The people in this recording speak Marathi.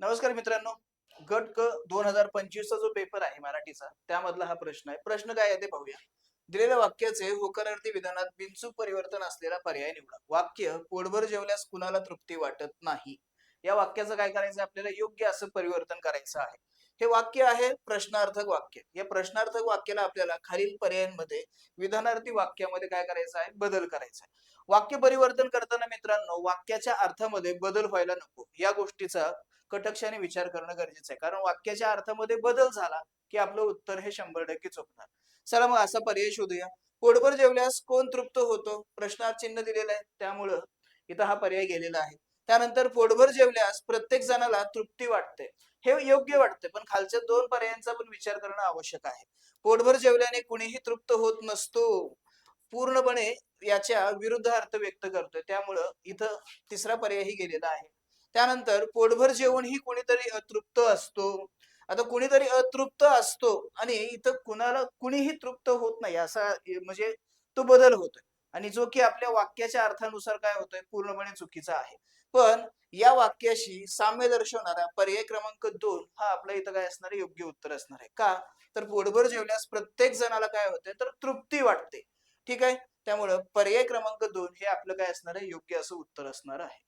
नमस्कार मित्रांनो. गट क 2025 चा जो पेपर आहे मराठीचा त्यामधला हा प्रश्न आहे. प्रश्न काय आहे ते पाहूया. दिलेल्या वाक्याचे होकारार्थी विधानात बिनचूक परिवर्तन असलेला पर्याय निवडा. वाक्य पोटभर जेवल्यास कुणाला तृप्ती वाटत नाही. या वाक्याचं काय करायचं आपल्याला योग्य असं परिवर्तन करायचं आहे. हे वाक्य आहे प्रश्नार्थक वाक्य. या प्रश्नार्थक वाक्याला आपल्याला खालील पर्यायांमध्ये विधानार्थी वाक्यामध्ये काय करायचं आहे बदल करायचा आहे. वाक्य परिवर्तन करताना मित्रांनो वाक्याच्या अर्थामध्ये बदल व्हायला नको या गोष्टीचा कटाक्षाने विचार करणं गरजेचं आहे. कारण वाक्याच्या अर्थामध्ये बदल झाला की आपलं उत्तर हे 100% चुकणार. चला मग असा पर्याय शोधूया. पोटभर जेवल्यास कोण तृप्त होतो? प्रश्नार्थ चिन्ह दिलेलं आहे. त्यामुळं इथं हा पर्याय गेलेला आहे. त्यानंतर पोटभर जेवल्यास प्रत्येक जणाला तृप्ती वाटते. हे योग्य वाटते, पण खालच्या 2 पर्यायांचा पण विचार करणं आवश्यक आहे. पोटभर जेवल्याने कुणीही तृप्त होत नसतो. पूर्णपणे याच्या विरुद्ध अर्थ व्यक्त करतोय. त्यामुळं इथं तिसरा पर्यायही गेलेला आहे. त्यानंतर पोटभर जेवूनही कोणीतरी अतृप्त असतो. आता कोणीतरी अतृप्त असतो आणि इथं कुणाला कुणीही तृप्त होत नाही असा म्हणजे तो बदल होतोय आणि जो की आपल्या वाक्याच्या अर्थानुसार काय होतोय पूर्णपणे चुकीचा आहे. पण या वाक्याशी साम्य दर्शवणारा पर्याय क्रमांक 2 हा आपल्या इथं काय असणार आहे योग्य उत्तर असणार आहे. का? तर पोटभर जेवल्यास प्रत्येक जणाला काय होतंय तर तृप्ती वाटते. ठीक आहे? त्यामुळं पर्याय क्रमांक 2 हे आपलं काय असणार आहे योग्य असं उत्तर असणार आहे.